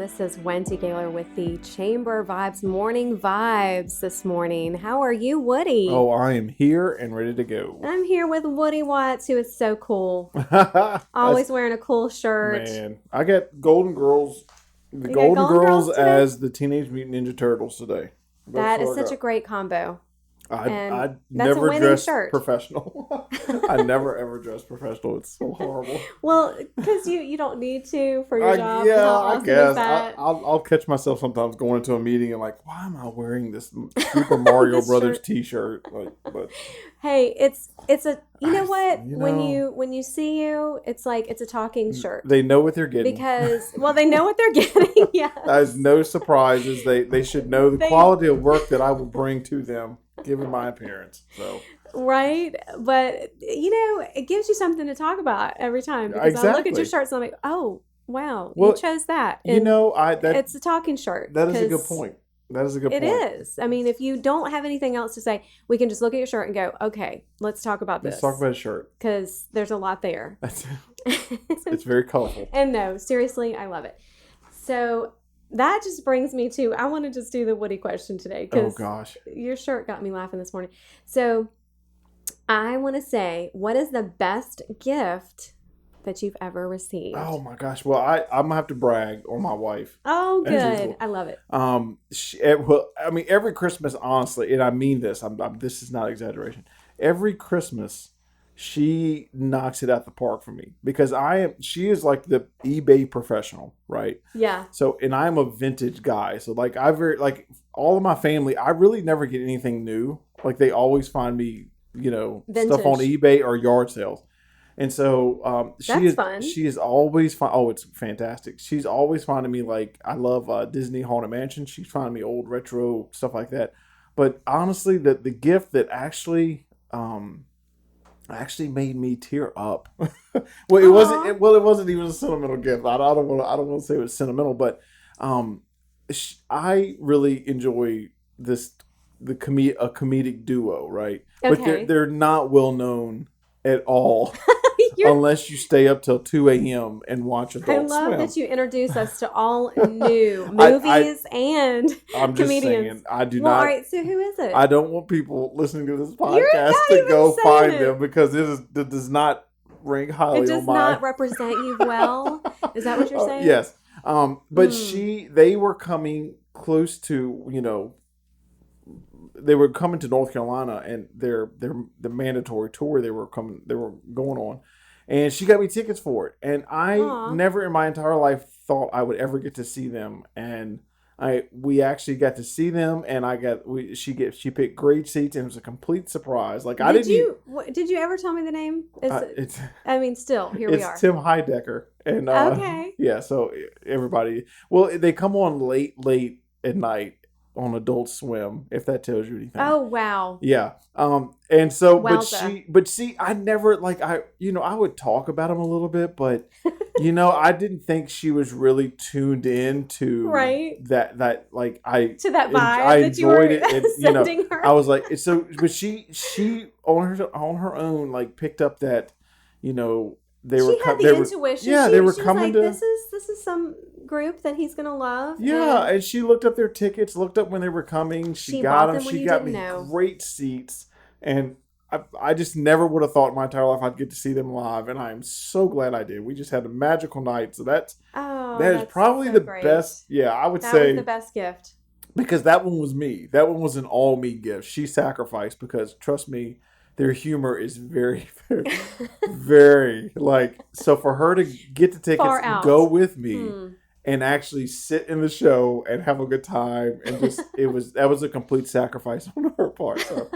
everyone. This is Wendy Gaylor with the Chamber Vibes Morning Vibes this morning. How are you, Woody? Oh, I am here and ready to go. I'm here with Woody Watts, who is so cool. Always wearing a cool shirt. Man, I got Golden Girls. The You got Golden Golden Girls Girls today? as the Teenage Mutant Ninja Turtles today. That is such a great combo. I that's a never winning dressed shirt. professional. I never ever dressed professional. It's so horrible. Well, because you don't need to for your job. Yeah, How I awesome guess is that? I'll catch myself sometimes going into a meeting and like, why am I wearing this Super Mario This Brothers shirt. T-shirt? But Hey, it's a you know what? You when know. you see you, it's like it's a talking shirt. they know what they're getting. Because they know what they're getting. Yeah. There's no surprises. They should know the quality of work that I will bring to them, given my appearance. So Right? But it gives you something to talk about every time because I look at your Exactly. shirts and I'm like, "Oh, wow, Well, you chose that." you And know, it's a talking shirt. that is a good 'cause point. That is a good It point. is. I mean, if you don't have anything else to say, we can just look at your shirt and go, "Okay, let's talk about this." Let's talk about a shirt. because there's a lot there. It's very colorful. And no, seriously, I love it. So that just brings me to, I want to just do the Woody question today Oh because gosh. your shirt got me laughing this morning. So I want to say, what is the best gift that you've ever received? Oh my gosh. Well, I'm gonna have to brag on my wife. Oh, As good. usual. I love it. I mean, every Christmas, honestly, and I mean this. This is not exaggeration. Every Christmas, she knocks it out the park for me because she is like the eBay professional, right? Yeah. So, and I'm a vintage guy. So like all of my family, I really never get anything new. Like they always find me, stuff on Vintage. eBay or yard sales. And so That's fun. she is always it's fantastic. She's always finding me like, I love Disney Haunted Mansion. She's finding me old retro stuff like that. But honestly, the gift that actually made me tear up. Well, it wasn't even a sentimental gift. I don't want to say it was sentimental, but I really enjoy a comedic duo, right? Okay. But they're not well known at all You're- unless you stay up till 2 a.m. and watch I Adult love Swim. that you introduce us to all new I- movies and I'm just comedians. saying, I do Well, not. all right, so who is it? I don't want people listening to this You're podcast not to even go saying find it. them because it does not rank highly It does on my. not represent you well. Is that what you're saying? Yes. But Hmm. they were coming close to, they were coming to North Carolina and the mandatory tour they were going on. And she got me tickets for it. And I Aw. never in my entire life thought I would ever get to see them. And we actually got to see them, and she picked great seats, and it was a complete surprise. Like Did you ever tell me the name? Still, here we are. It's Tim Heidecker, and Okay. yeah. So everybody, they come on late at night on Adult Swim, if that tells you anything. Oh, wow. Yeah. And so, Wowza. but see, I never I would talk about him a little bit, but I didn't think she was really tuned in to Right. that like To that vibe I that you were enjoyed it. And, sending her. I was like, but she on her own like picked up that, they were She had they the were, intuition. yeah, she, they were she was coming like, to. this is some group that he's gonna love. Yeah, and and she looked up their tickets, looked up when they were coming. She She bought got them. them when She you got didn't me know. great seats, and I just never would have thought in my entire life I'd get to see them live, and I am so glad I did. We just had a magical night, so that is that's probably so the great. best. Yeah, I would That say was the best gift. because that one was me. That one was an all me gift. She sacrificed because trust me, their humor is very, very, very so for her to get the tickets, Far out. go with me. Hmm. And actually sit in the show and have a good time, and just that was a complete sacrifice on her part. So.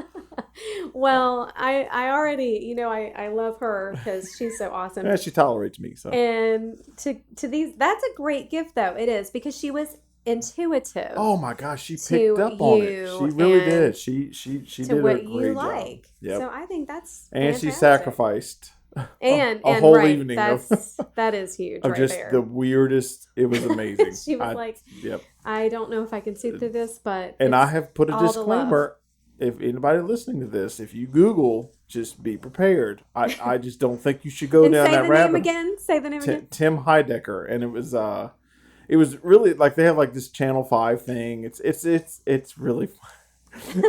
Well, I already, I love her because she's so awesome. Yeah, she tolerates me. So And to these, that's a great gift though. It is because she was intuitive. oh my gosh, she To picked up on it. you She really and did. She to did what a great you job. like. Yep. So I think that's And she fantastic. sacrificed and a whole right, evening of that is huge of right just there. the weirdest. It was amazing. She was like, yep. I don't know if I can sit through this, but And it's I have put a all the disclaimer. If anybody listening to this, if you Google, just be prepared. I just don't think you should go and down say that the rabbit. name again. Say the name again. Tim Heidecker, and it was It was really like they have like this Channel 5 thing. It's really fun.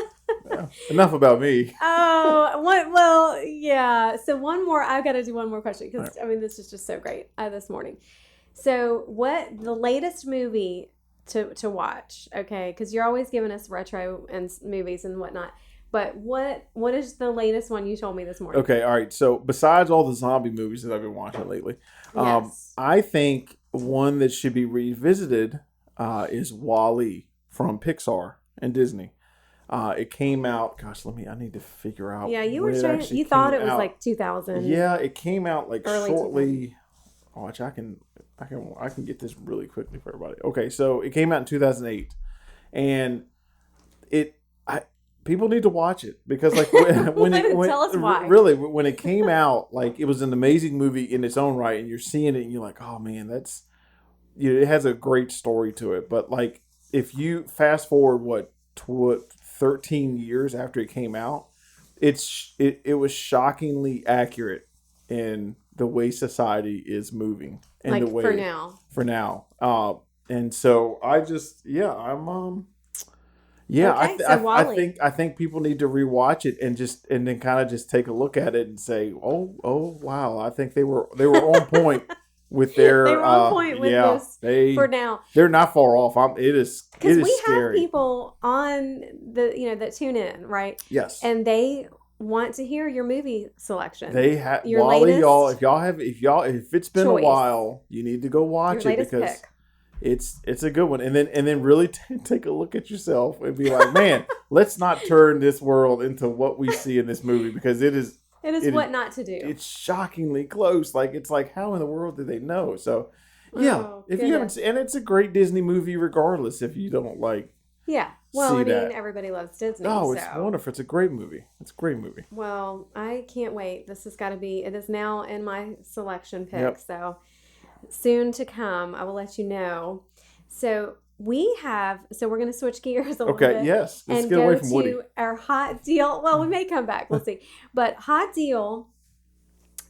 Enough about me. Oh, what? Well, yeah. So one more. I've got to do one more question All because right. I mean this is just so great this morning. So what the latest movie to watch? Okay, because you're always giving us retro and movies and whatnot. But what is the latest one you told me this morning? Okay, all right. So besides all the zombie movies that I've been watching lately, Yes. I think one that should be revisited is Wall-E from Pixar and Disney. It came out. Gosh, I need to figure out Yeah, you were when it trying. actually You thought came it was out. like 2000, Yeah, it came out like early 2000. shortly. Oh, which I can get this really quickly for everybody. Okay, so it came out in 2008, and it I people need to watch it because like when Tell us why. really when it came out, like it was an amazing movie in its own right, and you're seeing it and you're like, oh man, that's it has a great story to it. But like if you fast forward what 13 years after it came out, it was shockingly accurate in the way society is moving and the Like for way now. for now. And so I just I'm yeah, Okay, so Wally. I think people need to rewatch it and then kind of just take a look at it and say, oh wow, I think they were on point with They their were on point with yeah, this for now. they're not far off. It Because is we have scary. people on that tune in, right? Yes. And they want to hear your movie selection, They have your Wally, y'all. latest If it's been a choice, while, you need to go your watch it latest because pick. it's a good one. And then really take a look at yourself and be like, man, let's not turn this world into what we see in this movie because It is it is what not to do. it's shockingly close. Like it's like how in the world did they know? So yeah, Oh, if you haven't goodness. seen, and it's a great Disney movie regardless if you don't like Yeah. Well, see I mean, that. everybody loves Disney, Oh, it's so. wonderful. It's a great movie. It's a great movie. Well, I can't wait. This has got to be. It is now in my selection pick, Yep. so soon to come. I will let you know. So we have. So we're going to switch gears a little Okay, bit yes. Let's and get away go from Woody. to our hot deal. Well, we may come back. We'll see. But hot deal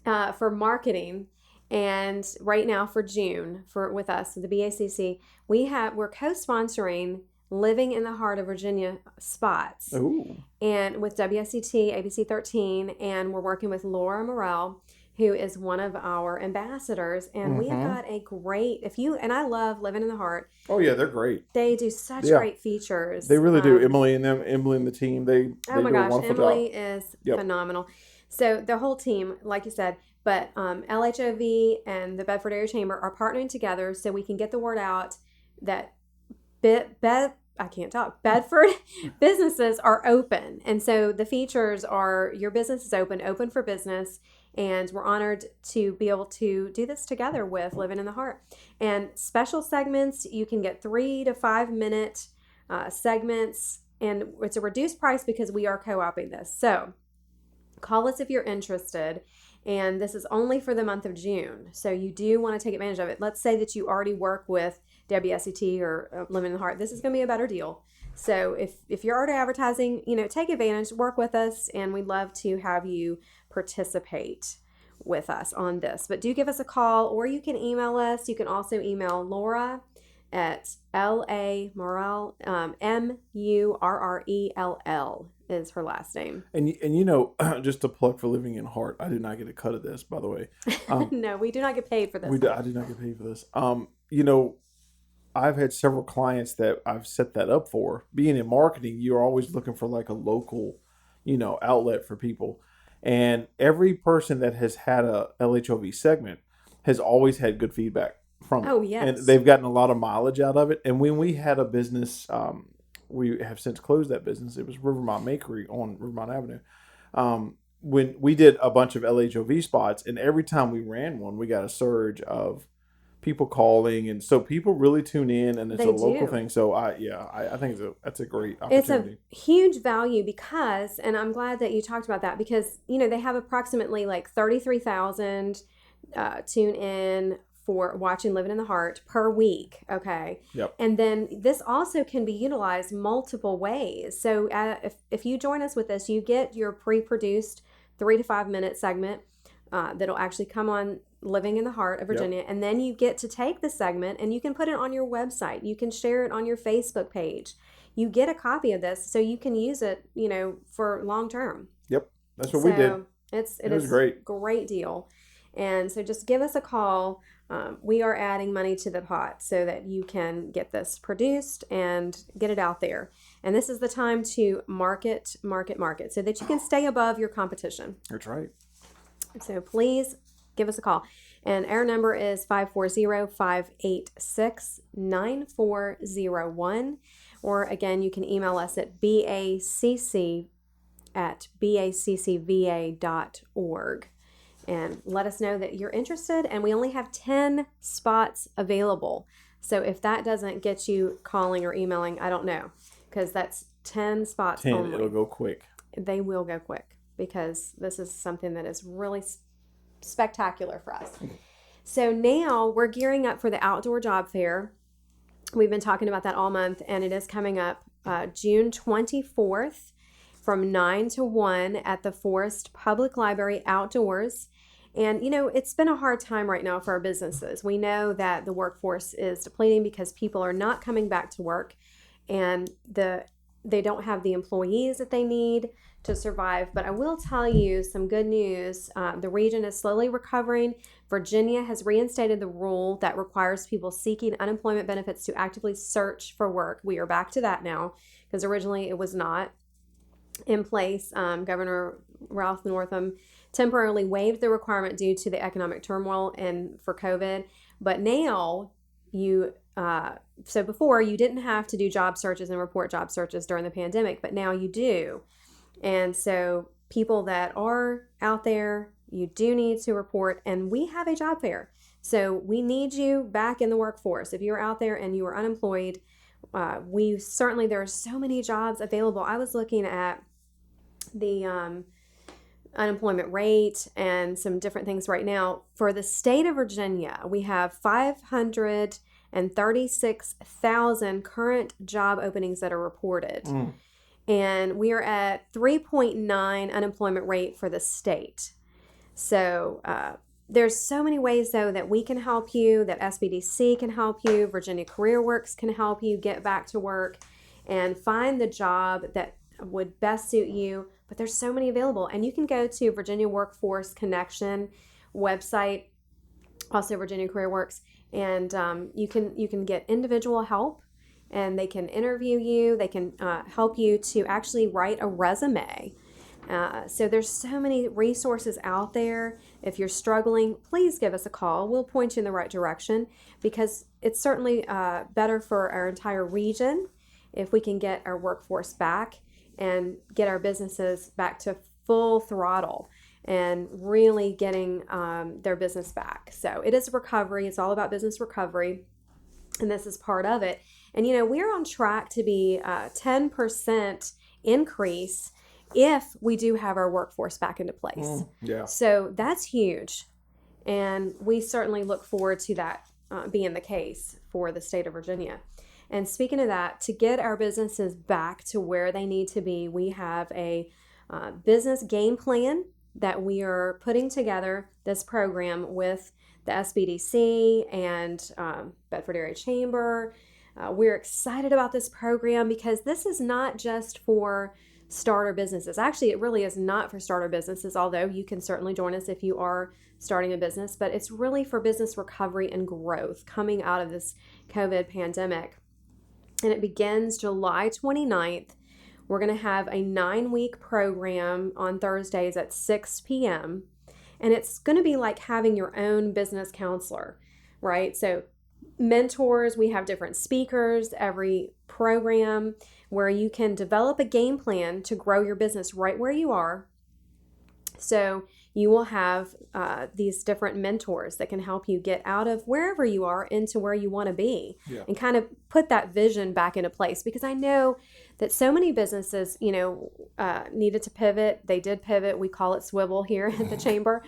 for marketing, and right now for June for with us the BACC, we're co-sponsoring Living in the Heart of Virginia spots, Ooh. and with WSCT ABC 13, and we're working with Laura Morrell, who is one of our ambassadors, and we have Mm-hmm. got a great and I love Living in the Heart. Oh yeah, they're great. They do such Yeah. great features. They really do. Emily and the team, Oh they my do a gosh, wonderful Emily job. is Yep. phenomenal. So the whole team, like you said, but LHOV and the Bedford Area Chamber are partnering together so we can get the word out that I can't talk. Bedford businesses are open, and so the features are your business is open for business, and we're honored to be able to do this together with Living in the Heart. And special segments, you can get 3 to 5 minute segments, and it's a reduced price because we are co-oping this. So call us if you're interested. And this is only for the month of June. So you do want to take advantage of it. Let's say that you already work with WSET or Living in the Heart. This is going to be a better deal. So if you're already advertising, take advantage, work with us, and we'd love to have you participate with us on this. But do give us a call, or you can email us. You can also email Laura at Morrell, Murrell is her last name. And just to plug for Living in Heart, I did not get a cut of this, by the way. No, we do not get paid for this. I did not get paid for this. I've had several clients that I've set that up for. Being in marketing, you're always looking for like a local, outlet for people. And every person that has had a LHOV segment has always had good feedback from it. Oh, yes. And they've gotten a lot of mileage out of it. And when we had a business, we have since closed that business. It was Rivermont Makery on Rivermont Avenue. When we did a bunch of LHOV spots, and every time we ran one, we got a surge of people calling, and so people really tune in, and it's They a local do. thing. So I think that's a great opportunity. It's a huge value because, and I'm glad that you talked about that because, they have approximately like 33,000 tune in for watching Living in the Heart per week. Okay. Yep. And then this also can be utilized multiple ways. So if you join us with this, you get your pre-produced 3 to 5 minute segment that'll actually come on Living in the Heart of Virginia. Yep. And then you get to take the segment and you can put it on your website. You can share it on your Facebook page. You get a copy of this so you can use it, for long term. Yep. That's what we did. It was great. Great deal. And so just give us a call. We are adding money to the pot so that you can get this produced and get it out there. And this is the time to market so that you can stay above your competition. That's right. So please give us a call. And our number is 540-586-9401. Or again, you can email us at bacc@baccva.org. And let us know that you're interested. And we only have 10 spots available. So if that doesn't get you calling or emailing, I don't know. Because that's 10 spots 10, only. It'll go quick. They will go quick because this is something that is really spectacular for us. So now we're gearing up for the Outdoor Job Fair. We've been talking about that all month, and it is coming up June 24th from 9 to 1 at the Forest Public Library outdoors. And, it's been a hard time right now for our businesses. We know that the workforce is depleting because people are not coming back to work, and they don't have the employees that they need to survive. But I will tell you some good news. The region is slowly recovering. Virginia has reinstated the rule that requires people seeking unemployment benefits to actively search for work. We are back to that now because originally it was not in place. Governor Ralph Northam temporarily waived the requirement due to the economic turmoil and for COVID. But now so before you didn't have to do job searches and report job searches during the pandemic, but now you do. And so people that are out there, you do need to report, and we have a job fair. So we need you back in the workforce. If you're out there and you are unemployed, there are so many jobs available. I was looking at the unemployment rate and some different things right now. For the state of Virginia, we have 536,000 current job openings that are reported. And we are at 3.9 unemployment rate for the state. So there's so many ways, though, that we can help you, that SBDC can help you, Virginia Career Works can help you get back to work and find the job that would best suit you. But there's so many available. And you can go to Virginia Workforce Connection website, also Virginia Career Works, and you can get individual help, and they can interview you. They can help you to actually write a resume. So there's so many resources out there. If you're struggling, please give us a call. We'll point you in the right direction because it's certainly better for our entire region if we can get our workforce back and get our businesses back to full throttle and really getting their business back. So it is recovery. It's all about business recovery, and this is part of it. And, we're on track to be 10% increase if we do have our workforce back into place. Yeah. So that's huge. And we certainly look forward to that being the case for the state of Virginia. And speaking of that, to get our businesses back to where they need to be, we have a business game plan that we are putting together this program with the SBDC and Bedford Area Chamber. We're excited about this program because this is not just for starter businesses. Actually, it really is not for starter businesses, although you can certainly join us if you are starting a business, but it's really for business recovery and growth coming out of this COVID pandemic. And it begins July 29th. We're going to have a 9-week program on Thursdays at 6 p.m. And it's going to be like having your own business counselor, right? So mentors, we have different speakers every program where you can develop a game plan to grow your business right where you are. So you will have these different mentors that can help you get out of wherever you are into where you want to be, and kind of put that vision back into place. Because I know that so many businesses, needed to pivot. They did pivot. We call it swivel here at the chamber.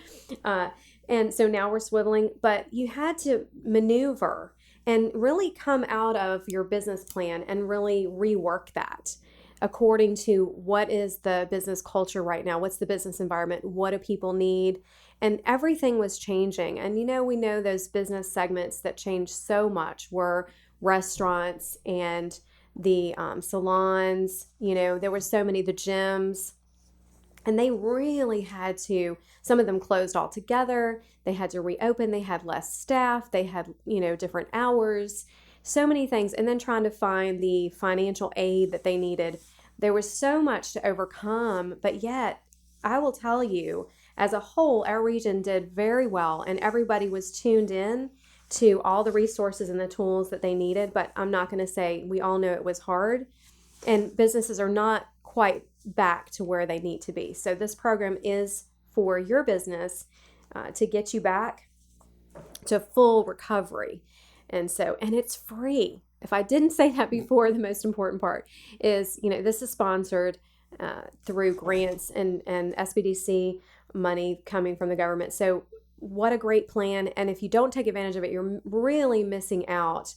And so now we're swiveling, but you had to maneuver and really come out of your business plan and really rework that according to what is the business culture right now, what's the business environment, what do people need, and everything was changing. And we know those business segments that changed so much were restaurants and the salons. There were so many, the gyms, and they really had to, some of them closed altogether. They had to reopen. They had less staff. They had, different hours, so many things. And then trying to find the financial aid that they needed. There was so much to overcome, but yet I will tell you, as a whole, our region did very well, and everybody was tuned in to all the resources and the tools that they needed. But I'm not going to say, we all know it was hard, and businesses are not quite back to where they need to be. So this program is for your business to get you back to full recovery. And it's free. If I didn't say that before, the most important part is, this is sponsored through grants and SBDC money coming from the government. So what a great plan. And if you don't take advantage of it, you're really missing out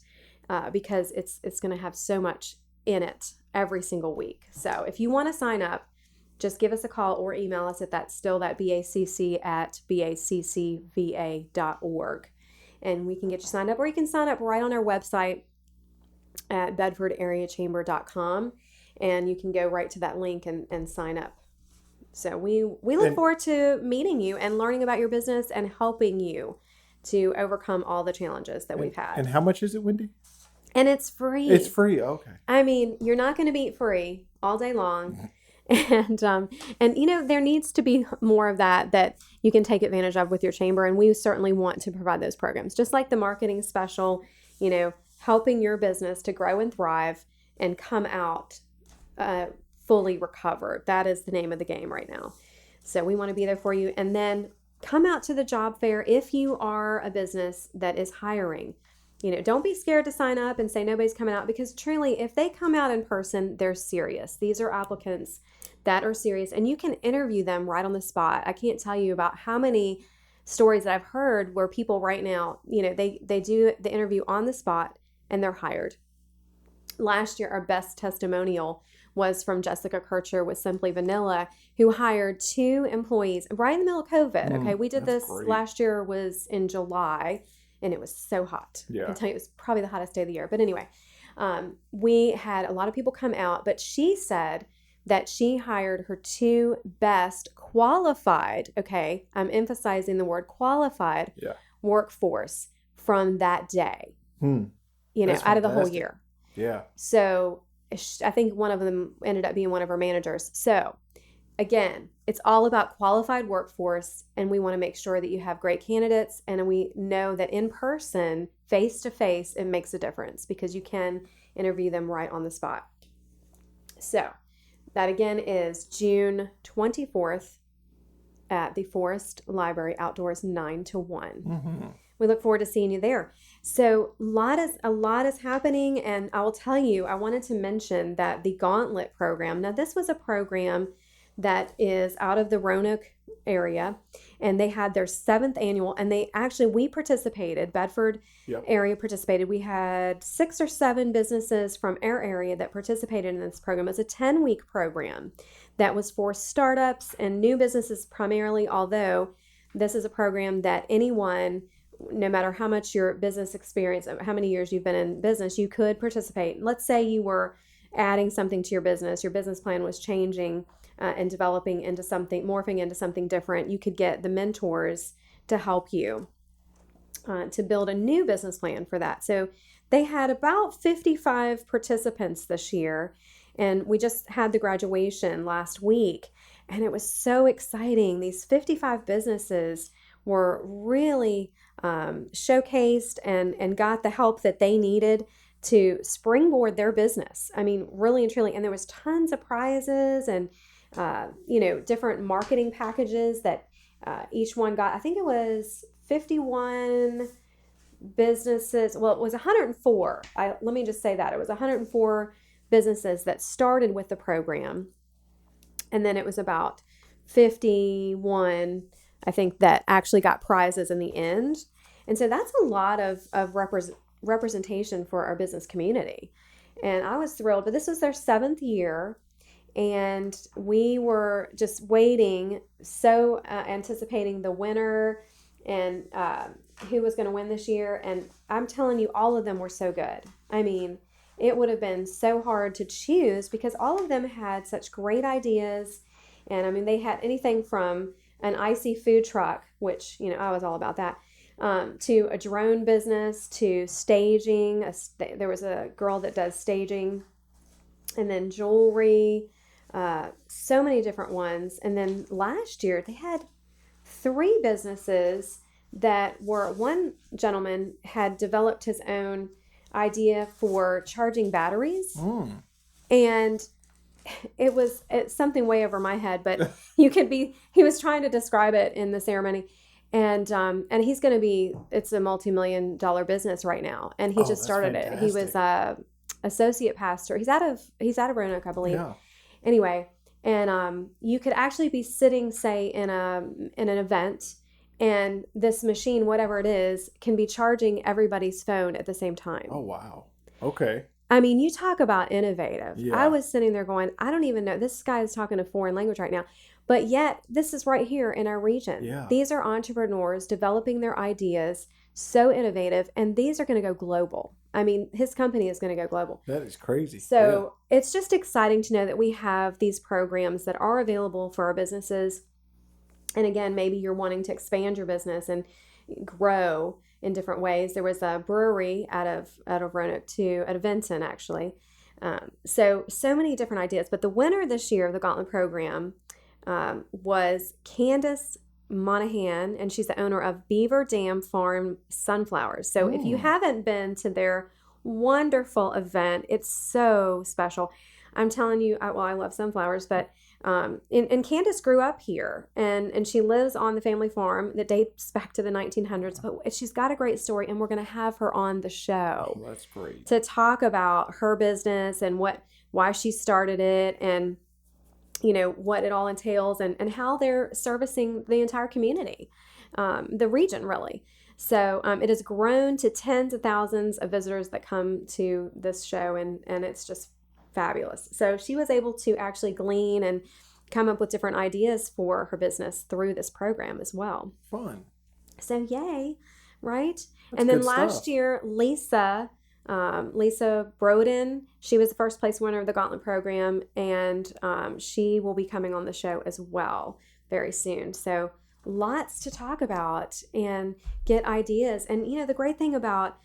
because it's going to have so much in it every single week. So if you want to sign up, just give us a call or email us at bacc@baccva.org, and we can get you signed up, or you can sign up right on our website at bedfordareachamber.com, and you can go right to that link and sign up. So we look forward to meeting you and learning about your business and helping you to overcome all the challenges that we've had. And how much is it, Wendy? And it's free. It's free. Okay. I mean, you're not going to be free all day long. And there needs to be more of that you can take advantage of with your chamber. And we certainly want to provide those programs, just like the marketing special, helping your business to grow and thrive and come out fully recovered. That is the name of the game right now. So we want to be there for you. And then come out to the job fair if you are a business that is hiring. Don't be scared to sign up and say nobody's coming out, because truly, if they come out in person, they're serious. These are applicants that are serious, and you can interview them right on the spot. I can't tell you about how many stories that I've heard where people right now, they do the interview on the spot and they're hired. Last year, our best testimonial was from Jessica Kircher with Simply Vanilla, who hired 2 employees right in the middle of COVID. Okay, we did this great. Last year was in July. And it was so hot. Yeah. I can tell you, it was probably the hottest day of the year. But anyway, we had a lot of people come out. But she said that she hired her 2 best qualified, okay, I'm emphasizing the word qualified, workforce from that day, out of the whole year. Yeah. So I think one of them ended up being one of her managers. So again, it's all about qualified workforce, and we want to make sure that you have great candidates. And we know that in person, face to face, it makes a difference because you can interview them right on the spot. So that again is June 24th at the Forest Library outdoors, 9 to 1. Mm-hmm. We look forward to seeing you there. So a lot is happening, and I will tell you, I wanted to mention that the Gauntlet program. Now, this was a program that is out of the Roanoke area, and they had their 7th annual, and we participated, Bedford area participated. We had 6 or 7 businesses from our area that participated in this program. It was a 10-week program that was for startups and new businesses primarily, although this is a program that anyone, no matter how much your business experience, how many years you've been in business, you could participate. Let's say you were adding something to your business plan was changing and developing into something, morphing into something different. You could get the mentors to help you to build a new business plan for that. So they had about 55 participants this year, and we just had the graduation last week, and it was so exciting. These 55 businesses were really showcased and got the help that they needed to springboard their business. I mean, really and truly. And there was tons of prizes and different marketing packages that each one got. I think it was 51 businesses. Well, it was 104. Let me just say that. It was 104 businesses that started with the program. And then it was about 51, I think, that actually got prizes in the end. And so that's a lot of representation for our business community. And I was thrilled. But this was their 7th year. and we were just waiting, so anticipating the winner and who was going to win this year. And I'm telling you, all of them were so good. I mean, it would have been so hard to choose because all of them had such great ideas. And I mean, they had anything from an icy food truck, which, you know, I was all about that, to a drone business, to staging. There was a girl that does staging, and then jewelry, so many different ones. And then last year, they had 3 businesses that were, one gentleman had developed his own idea for charging batteries. And it's something way over my head, but he was trying to describe it in the ceremony. And he's going to be, it's a multi-million-dollar business right now. And he just started it. He was associate pastor. He's out of Roanoke, I believe. Yeah. Anyway, and you could actually be sitting, say, in an event, and this machine, whatever it is, can be charging everybody's phone at the same time. Oh, wow. Okay. I mean, you talk about innovative. Yeah. I was sitting there going, I don't even know. This guy is talking a foreign language right now. But yet, this is right here in our region. Yeah. These are entrepreneurs developing their ideas, so innovative, and these are going to go global. I mean, his company is going to go global. That is crazy. So it's just exciting to know that we have these programs that are available for our businesses. And again, maybe you're wanting to expand your business and grow in different ways. There was a brewery out of Roanoke too, at Vinton actually. So many different ideas. But the winner this year of the Gauntlet program was Candace Monahan, and she's the owner of Beaver Dam Farm Sunflowers. So if you haven't been to their wonderful event, it's so special. I'm telling you, I love sunflowers, but and Candace grew up here, and she lives on the family farm that dates back to the 1900s, but she's got a great story, and we're going to have her on the show. Oh, that's great. To talk about her business and why she started it, and you know what it all entails, and how they're servicing the entire community, the region really. So it has grown to tens of thousands of visitors that come to this show, and it's just fabulous. So she was able to actually glean and come up with different ideas for her business through this program as well. Fun. So yay, right? That's and then good last stuff. year, Lisa Broden, she was the first place winner of the Gauntlet program, and she will be coming on the show as well very soon. So lots to talk about and get ideas. And you know, the great thing about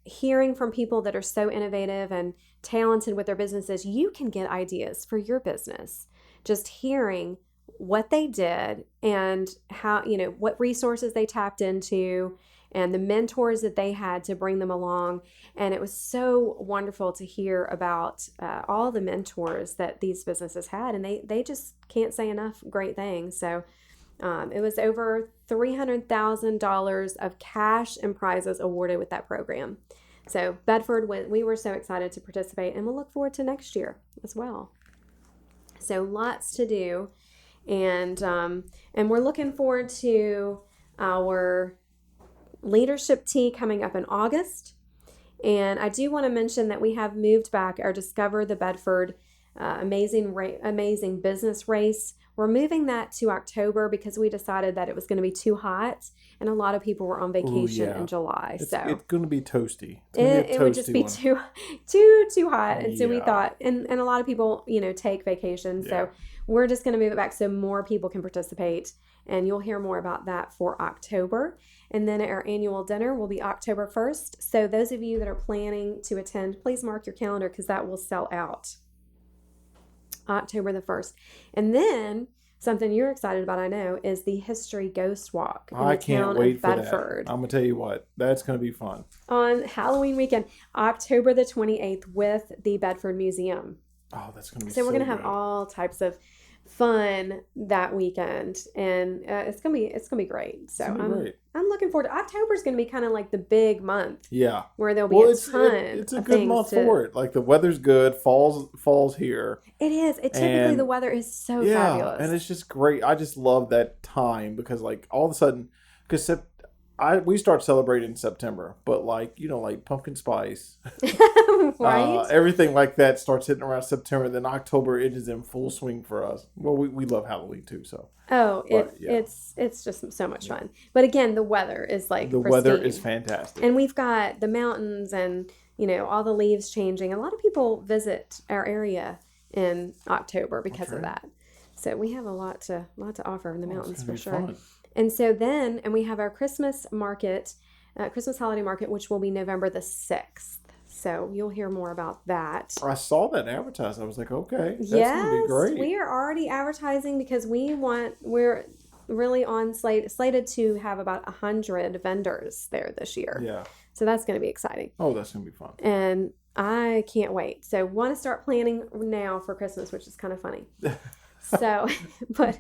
hearing from people that are so innovative and talented with their businesses, you can get ideas for your business. Just hearing what they did and how, you know, what resources they tapped into and the mentors that they had to bring them along. And it was so wonderful to hear about all the mentors that these businesses had. And they just can't say enough great things. So it was over $300,000 of cash and prizes awarded with that program. So Bedford, we were so excited to participate, and we'll look forward to next year as well. So lots to do, and we're looking forward to our leadership tea coming up in August. And I do want to mention that we have moved back our Discover the Bedford amazing business race. We're moving that to October because we decided that it was going to be too hot, and a lot of people were on vacation in July. It's so going to be toasty. it would just be too hot, and so we thought, and a lot of people, you know, take vacation, so we're just going to move it back so more people can participate, and you'll hear more about that for October. And then our annual dinner will be October 1st. So those of you that are planning to attend, please mark your calendar because that will sell out. October the 1st. And then something you're excited about, I know, is the History Ghost Walk in the town of Bedford. I'm going to tell you what, that's going to be fun. On Halloween weekend, October the 28th, with the Bedford Museum. Oh, that's going to be so we're going to have all types of fun that weekend, and it's gonna be great. So I'm looking forward to October. Is going to be kind of like the big month, where there'll be a ton. It's a good month for it. Like the weather's good. Fall's here. It is. Typically the weather is so fabulous, and it's just great. I just love that time because like all of a sudden, because we start celebrating in September, but like like pumpkin spice, Right? everything like that starts hitting around September. Then October it is in full swing for us. Well, we love Halloween too, so. Oh, But yeah, it's just so much fun. But again, the weather is like the weather pristine. is fantastic. And we've got the mountains and, all the leaves changing. A lot of people visit our area in October because of that. So we have a lot to offer in the mountains for sure. Fun. And so then, and we have our Christmas market, Christmas holiday market, which will be November the 6th. So you'll hear more about that. I saw that advertised. I was like, okay, that's Yes, gonna be great. we are already advertising because we're really slated to have about 100 vendors there this year. Yeah. So that's going to be exciting. Oh, that's gonna be fun. And I can't wait. So want to start planning now for Christmas, which is kind of funny. So, but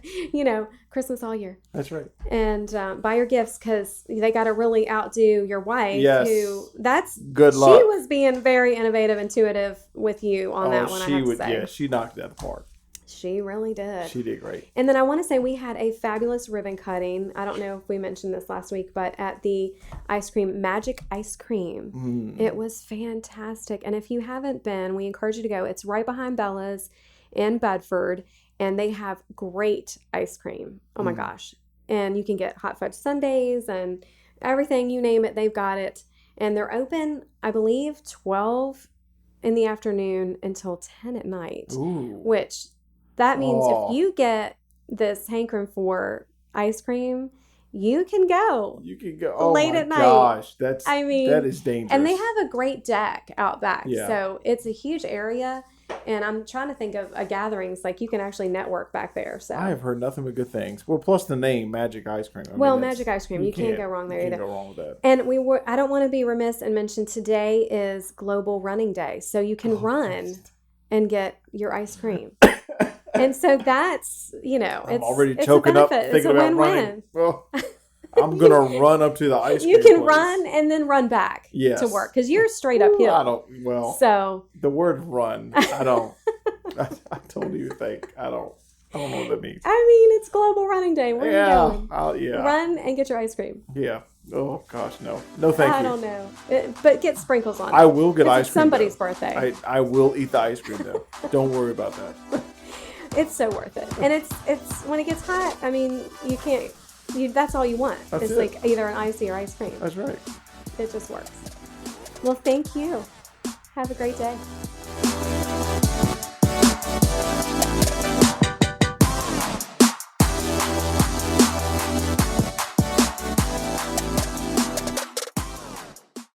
Christmas all year. That's right. And buy your gifts because they got to really outdo your wife. Yes. Good luck. She was being very innovative, intuitive with you on that one. I have to say. Yeah, she knocked it out of the park. She really did. She did great. And then I want to say we had a fabulous ribbon cutting. I don't know if we mentioned this last week, but at the Magic Ice Cream. It was fantastic. And if you haven't been, we encourage you to go. It's right behind Bella's in Bedford. And they have great ice cream. Oh my gosh. And you can get hot fudge sundaes and everything, you name it, they've got it. And they're open, I believe, 12 in the afternoon until 10 at night. Ooh. Which that means if you get this hankering for ice cream, you can go. You can go late at night. Gosh, that is dangerous. And they have a great deck out back. Yeah. So it's a huge area. And I'm trying to think of gatherings like you can actually network back there. So I have heard nothing but good things. Well, plus the name Magic Ice Cream. Magic Ice Cream, you can't go wrong there either. You can't go wrong with that. And I don't want to be remiss and mention today is Global Running Day, so you can run and get your ice cream. And so that's I'm already choking up thinking about running. Well, I'm gonna run up to the ice cream. You can place. run and then run back to work because you're straight uphill. So the word "run," I don't even think. I don't know what that means. I mean, it's Global Running Day. Where are you going? Yeah. Run and get your ice cream. Yeah. Oh gosh, no, thank you. I don't know, but get sprinkles on it. I will get ice cream. Somebody's birthday. I will eat the ice cream though. Don't worry about that. It's so worth it, and it's when it gets hot. I mean, you can't. That's all you want. It's like either an icy or ice cream. That's right. It just works. Well, thank you. Have a great day.